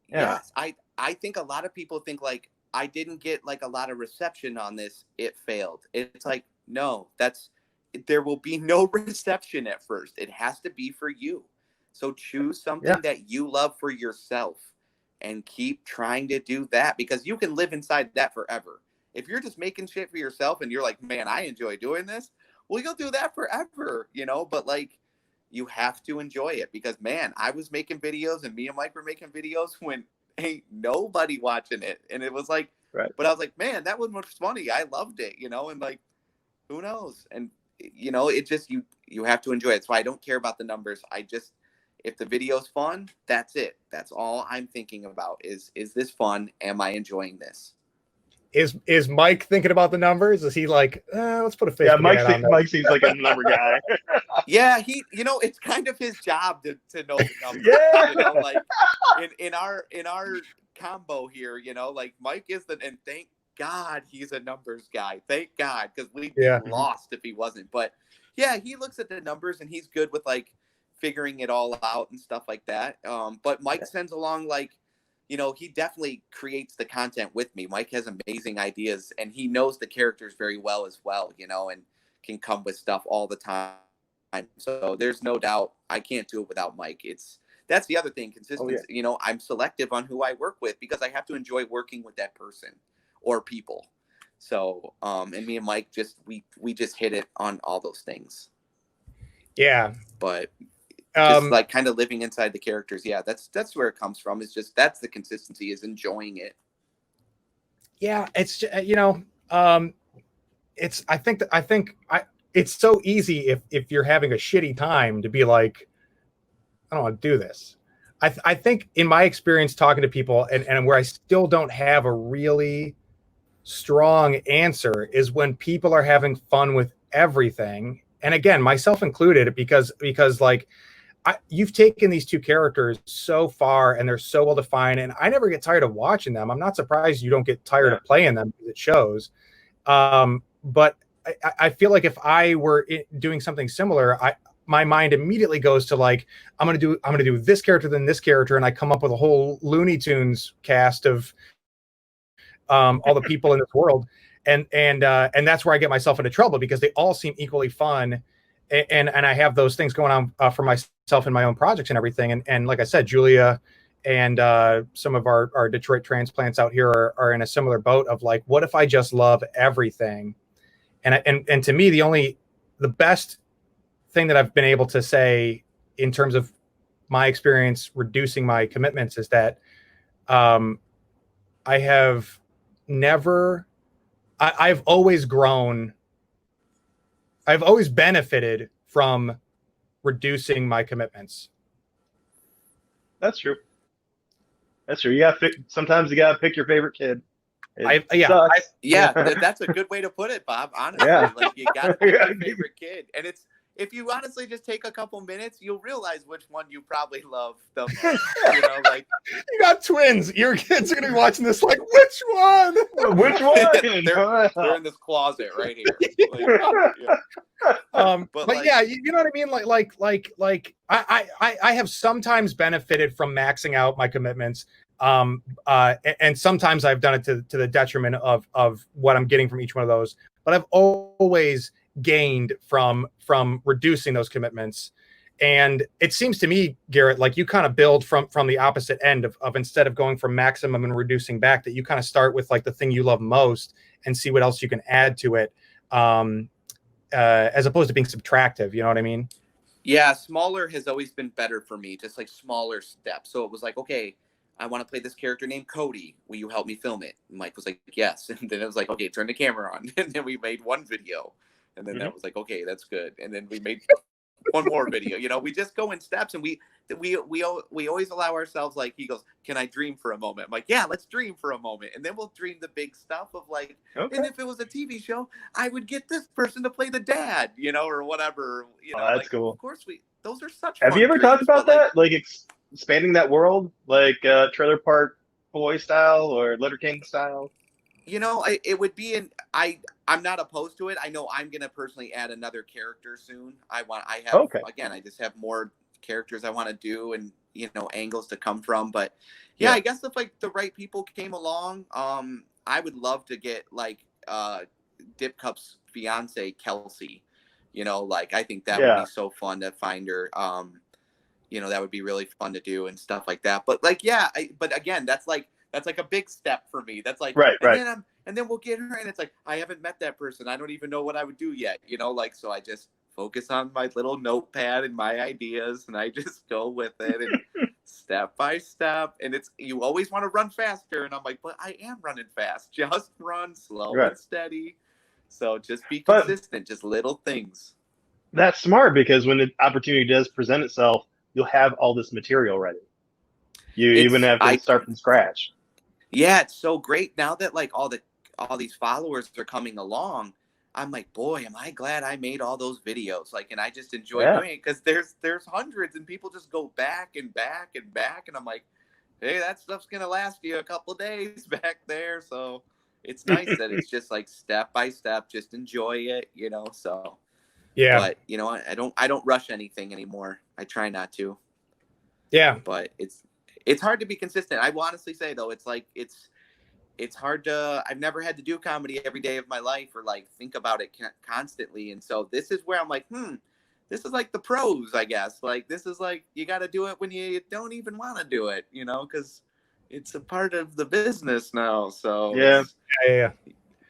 Yeah. Yes, I think a lot of people think like, I didn't get like a lot of reception on this, it failed. It's like, no, there will be no reception at first. It has to be for you. So choose something that you love for yourself and keep trying to do that, because you can live inside that forever. If you're just making shit for yourself and you're like, man, I enjoy doing this, well, you'll do that forever, you know. But like, you have to enjoy it, because man, I was making videos, and me and Mike were making videos when ain't nobody watching it, and it was like, but I was like, man, that one was funny, I loved it, you know. And like, who knows? And you know, it just, you have to enjoy it. So I don't care about the numbers. If the video's fun, that's it. That's all I'm thinking about is this fun? Am I enjoying this? Is Mike thinking about the numbers? Is he like, let's put a face? Yeah, Mike seems like a number guy. Yeah, you know, it's kind of his job to know the numbers. Yeah. You know, like in our combo here, you know, like Mike is and thank God he's a numbers guy. Thank God, because we'd be lost if he wasn't. But yeah, he looks at the numbers and he's good with like figuring it all out and stuff like that. But Mike sends along, like, you know, he definitely creates the content with me. Mike has amazing ideas, and he knows the characters very well as well, you know, and can come with stuff all the time. So there's no doubt I can't do it without Mike. That's the other thing, consistency. You know, I'm selective on who I work with because I have to enjoy working with that person or people. So, and me and Mike we just hit it on all those things. Yeah. But just like kind of living inside the characters. Yeah, that's where it comes from. It's just, that's the consistency, is enjoying it. Yeah, it's it's so easy if you're having a shitty time to be like, I don't want to do this. I think in my experience talking to people and where I still don't have a really strong answer is when people are having fun with everything. And again, myself included, because like you've taken these two characters so far and they're so well defined, and I never get tired of watching them. I'm not surprised you don't get tired of playing them because it shows. But I feel like if I were doing something similar, my mind immediately goes to like, I'm gonna do this character, then this character, and I come up with a whole Looney Tunes cast of all the people in this world, and that's where I get myself into trouble because they all seem equally fun, and I have those things going on for myself in my own projects and everything, and like I said, Julia and some of our Detroit transplants out here are in a similar boat of like, what if I just love everything? And to me, the best thing that I've been able to say in terms of my experience reducing my commitments is that I have never, I've always grown. I've always benefited from reducing my commitments. That's true. That's true. Sometimes you gotta pick your favorite kid. That's a good way to put it, Bob. Honestly, like you got to pick your favorite kid, and it's if you honestly just take a couple minutes, you'll realize which one you probably love the most. You know, like you got twins. Your kids are gonna be watching this. Like, which one? Which one? they're in this closet right here. Like, but yeah, you know what I mean. Like I have sometimes benefited from maxing out my commitments. And sometimes I've done it to the detriment of what I'm getting from each one of those. But I've always gained from reducing those commitments. And it seems to me, Garrett, like you kind of build from the opposite end of instead of going from maximum and reducing back, that you kind of start with like the thing you love most and see what else you can add to it, as opposed to being subtractive. You know what I mean? Yeah, smaller has always been better for me, just like smaller steps. So it was like, okay, I want to play this character named Cody. Will you help me film it? And Mike was like, yes. And then it was like, okay, turn the camera on. And then we made one video. And then that was like, okay, that's good. And then we made one more video. You know, we just go in steps, and we always allow ourselves, like, he goes, can I dream for a moment? I'm like, yeah, let's dream for a moment. And then we'll dream the big stuff of like, and if it was a TV show, I would get this person to play the dad, you know, or whatever. You know, that's like, cool. Of course, those are such. Have you ever talked about that? Like expanding that world, like Trailer Park Boy style or Letter King style? You know, it would be I'm not opposed to it. I know I'm gonna personally add another character soon. Again, I just have more characters I want to do, and you know, angles to come from. But yeah, I guess if like the right people came along, I would love to get like Dip Cup's fiance Kelsey. You know, like I think that would be so fun to find her. You know, that would be really fun to do and stuff like that. But like, but again, that's like a big step for me. That's like, right. And then we'll get her, and it's like, I haven't met that person. I don't even know what I would do yet. You know, like, so I just focus on my little notepad and my ideas, and I just go with it and step by step. And you always want to run faster. And I'm like, but I am running fast. Just run slow and steady. So just be consistent, just little things. That's smart, because when the opportunity does present itself, you'll have all this material ready. You even have to start from scratch. Yeah, it's so great now that like all these followers are coming along. I'm like, boy, am I glad I made all those videos. Like, and I just enjoy doing it, because there's hundreds, and people just go back and back and back, and I'm like, hey, that stuff's gonna last you a couple of days back there. So it's nice that it's just like step by step, just enjoy it, you know. So yeah, but you know, I don't rush anything anymore. I try not to. Yeah, but it's hard to be consistent. I will honestly say, though, it's like it's hard to. I've never had to do comedy every day of my life or like think about it constantly, and so this is where I'm like, this is like the pros, I guess. Like this is like you got to do it when you don't even want to do it, you know, because it's a part of the business now. So yeah.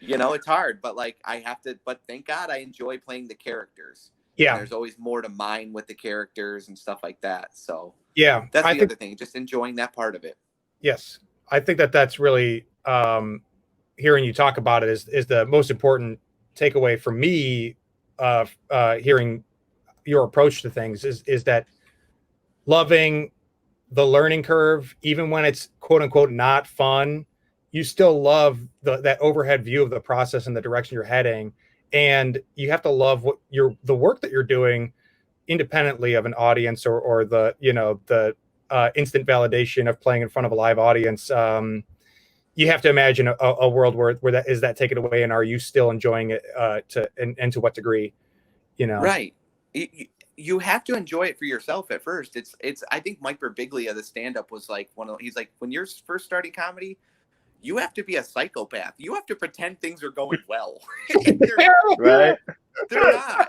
You know, it's hard, but like I have to. But thank God I enjoy playing the characters. Yeah, and there's always more to mine with the characters and stuff like that. So. Yeah, that's the other thing, just enjoying that part of it. Yes, I think that's really hearing you talk about it is the most important takeaway for me. Hearing your approach to things is that loving the learning curve, even when it's quote unquote not fun, you still love that overhead view of the process and the direction you're heading, and you have to love the work that you're doing independently of an audience or the instant validation of playing in front of a live audience. You have to imagine a world where that taken away, and are you still enjoying it and to what degree? Right. You have to enjoy it for yourself at first. It's I think Mike Birbiglia, the stand-up, was like he's like, when you're first starting comedy, you have to be a psychopath. You have to pretend things are going well. Right. They're not.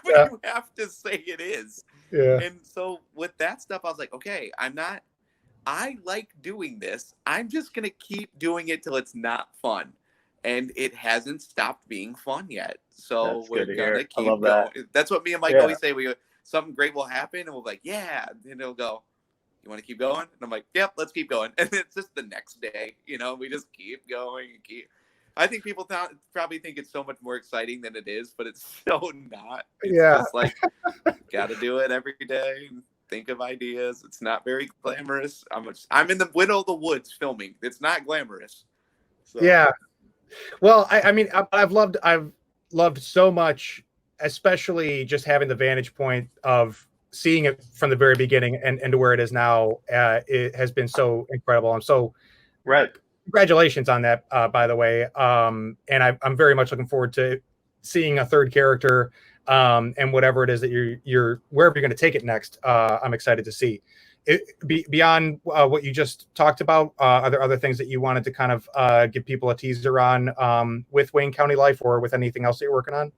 But you have to say it is. Yeah. And so with that stuff, I was like, okay, I like doing this. I'm just going to keep doing it till it's not fun. And it hasn't stopped being fun yet. So That's we're good to going to hear. keep I love going. that. That's what me and Mike always say. Something great will happen, and we'll be like, yeah. And he'll go, you want to keep going? And I'm like, yep, let's keep going. And it's just the next day, we just keep going and keep. I think people probably think it's so much more exciting than it is, but it's so not. It's just like, got to do it every day and think of ideas. It's not very glamorous. I'm in the middle of the woods filming. It's not glamorous. So. Yeah. Well, I mean, I've loved so much, especially just having the vantage point of seeing it from the very beginning and to where it is now. It has been so incredible. I'm so right. Congratulations on that, by the way. And I'm very much looking forward to seeing a third character and whatever it is that you're wherever you're going to take it next. I'm excited to see. Beyond what you just talked about, are there other things that you wanted to kind of give people a teaser on with Wayne County Lyfe or with anything else that you're working on?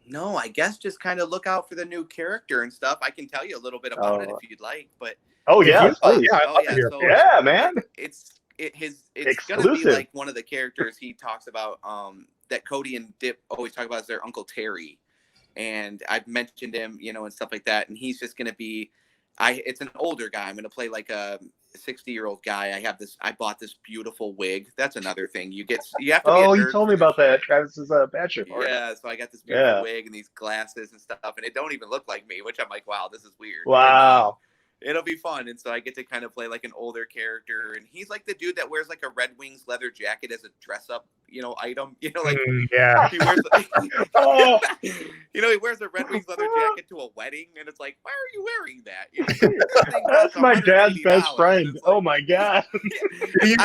No, I guess just kind of look out for the new character and stuff. I can tell you a little bit about it if you'd like, but yeah, yeah, man. It's gonna be like one of the characters he talks about that Cody and Dip always talk about is their Uncle Terry. And I've mentioned him, and stuff like that. And he's just going to be, it's an older guy. I'm going to play like a 60-year-old guy. I bought this beautiful wig. That's another thing. You have to be a nerd. You told me about that. Travis's bachelor party. Yeah. So I got this beautiful wig and these glasses and stuff. And it don't even look like me, which I'm like, wow, this is weird. Wow. It'll be fun. And so I get to kind of play like an older character. And he's like the dude that wears like a Red Wings leather jacket as a dress up, item. He wears he wears a Red Wings leather jacket to a wedding, and it's like, why are you wearing that? That's my dad's best friend. Like, oh my god. Do you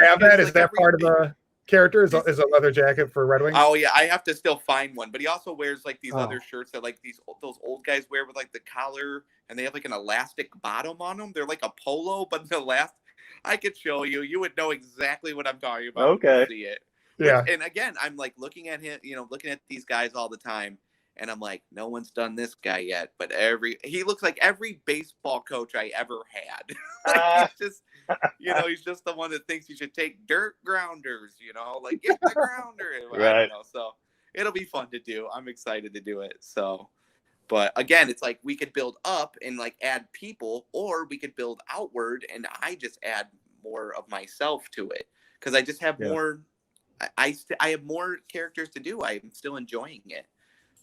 have that? Is that part of the character? Is a leather jacket for Red Wings? Oh yeah, I have to still find one. But he also wears like these other shirts that like those old guys wear with like the collar, and they have like an elastic bottom on them. They're like a polo, but the last I could show you. You would know exactly what I'm talking about. Okay. When you see it. Yeah. And again, I'm like looking at him, looking at these guys all the time, and I'm like, no one's done this guy yet. But he looks like every baseball coach I ever had. He's just, he's just the one that thinks you should take dirt grounders, like get the grounder. Right. So it'll be fun to do. I'm excited to do it. So, but again, it's like we could build up and like add people, or we could build outward and I just add more of myself to it because I just have more. I have more characters to do. I'm still enjoying it.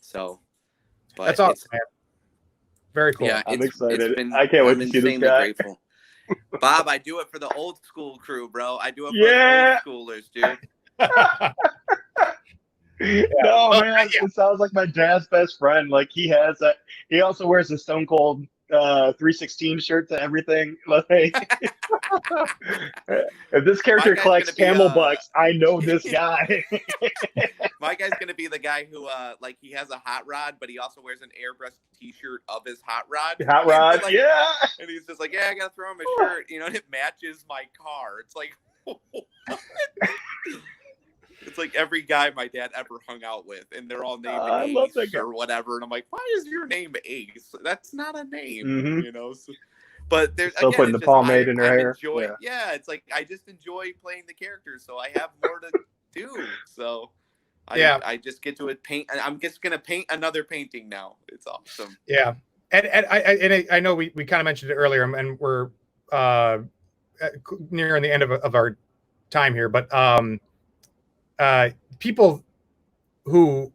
So, but that's awesome, man. Very cool. Yeah, I'm excited. I can't wait to see this guy. Grateful. Bob, I do it for the old school crew, bro. I do it for the old schoolers, dude. No, man, it sounds like my dad's best friend. Like he has that. He also wears a Stone Cold 316 shirt to everything. Like, if this character collects camel bucks, I know this guy. My guy's gonna be the guy who like he has a hot rod, but he also wears an airbrush t-shirt of his hot rod. Hot rod, like, yeah. And he's just like, yeah, I gotta throw him a shirt, and it matches my car. It's like it's like every guy my dad ever hung out with, and they're all named Ace or whatever. And I'm like, why is your name Ace? That's not a name, So, but there's still putting the pomade in her hair. It's like I just enjoy playing the characters, so I have more to do. So I just get to paint. I'm just gonna paint another painting now. It's awesome. Yeah, and I know we kind of mentioned it earlier, and we're nearing the end of our time here, but people who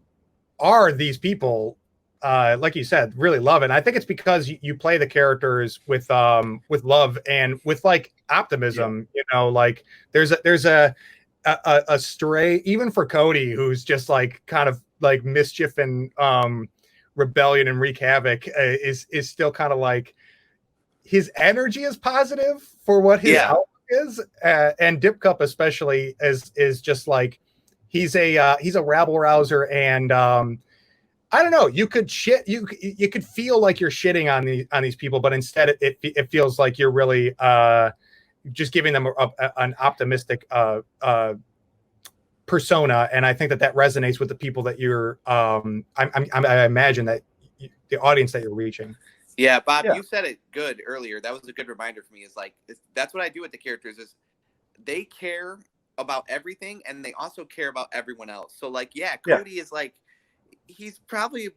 are these people, like you said, really love it. And I think it's because you play the characters with love and with like optimism. You know, like there's a stray, even for Cody, who's just like kind of like mischief and rebellion and wreak havoc, is still kind of like his energy is positive for what his outlook is, and Dip Cup especially is just like he's a rabble rouser, and I don't know, you could feel like you're shitting on these people, but instead it feels like you're really just giving them an optimistic persona, and I think that resonates with the people that you're I imagine that the audience that you're reaching. Yeah, Bob, you said it good earlier. That was a good reminder for me. Is like that's what I do with the characters. Is they care about everything, and they also care about everyone else. So, like, Cody is like, he's probably,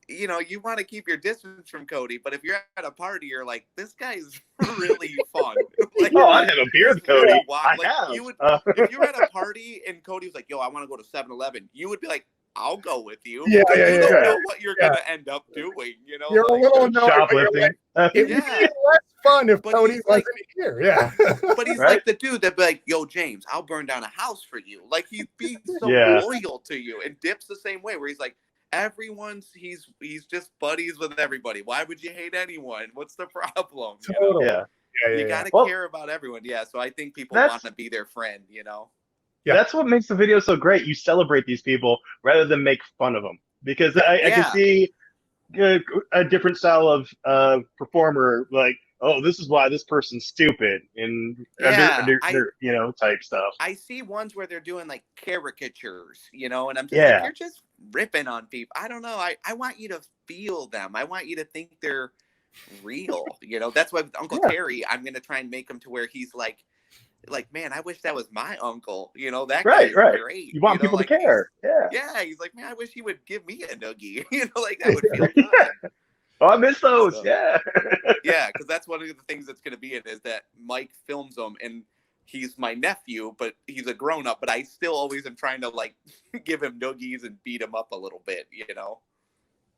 you know, you want to keep your distance from Cody, but if you're at a party, you're like, this guy's really fun. Like, I have a beer with Cody. If you're at a party and Cody was like, yo, I want to go to 7-Eleven, you would be like, I'll go with you. You don't know what you're gonna end up doing. You know, you're like, a little annoyed, shoplifting. It would be less fun if Cody wasn't here. Yeah, but he's like the dude that'd be like, "Yo, James, I'll burn down a house for you." Like he'd be so loyal to you. And Dip's the same way, where he's like, he's just buddies with everybody. Why would you hate anyone? What's the problem? Totally. You know? You gotta care about everyone. Yeah, so I think people want to be their friend. You know. Yeah. That's what makes the video so great. You celebrate these people rather than make fun of them, because I can see a different style of performer, like, oh, this is why this person's stupid, and you know, type stuff. I see ones where they're doing like caricatures, you know, and I'm just like, you're just ripping on people. I don't know. I want you to feel them. I want you to think they're real. You know, that's why with Uncle Terry, I'm gonna try and make him to where he's like, man, I wish that was my uncle. You know, that guy's great. You want people to care. Yeah, he's like, man, I wish he would give me a noogie. You know, like that would feel good. Oh, I miss those. So, yeah, because that's one of the things that's going to be is that Mike films them, and he's my nephew, but he's a grown up. But I still always am trying to like give him noogies and beat him up a little bit. You know.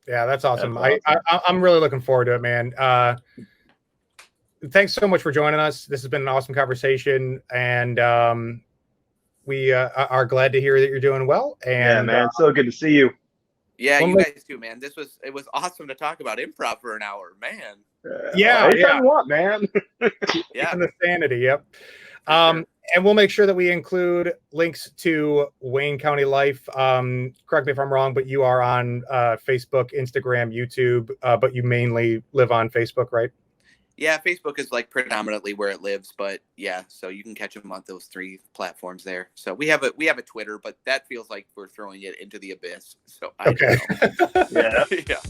Yeah, that's awesome. I'm really looking forward to it, man. Thanks so much for joining us. This has been an awesome conversation, and we are glad to hear that you're doing well. And man, so good to see you. Yeah, you guys too, man. It was awesome to talk about improv for an hour, man. Anytime you want, man. And the sanity. Yep. And we'll make sure that we include links to Wayne County Lyfe. Correct me if I'm wrong, but you are on Facebook, Instagram, YouTube, but you mainly live on Facebook, right? Yeah, Facebook is like predominantly where it lives, but yeah, so you can catch them on those 3 platforms there. So we have a Twitter, but that feels like we're throwing it into the abyss. So I don't know. Yeah.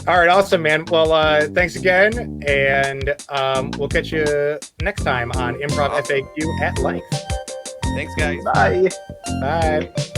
All right, awesome, man. Well, thanks again, and we'll catch you next time on Improv FAQ at Lyfe. Thanks, guys. Bye. Bye.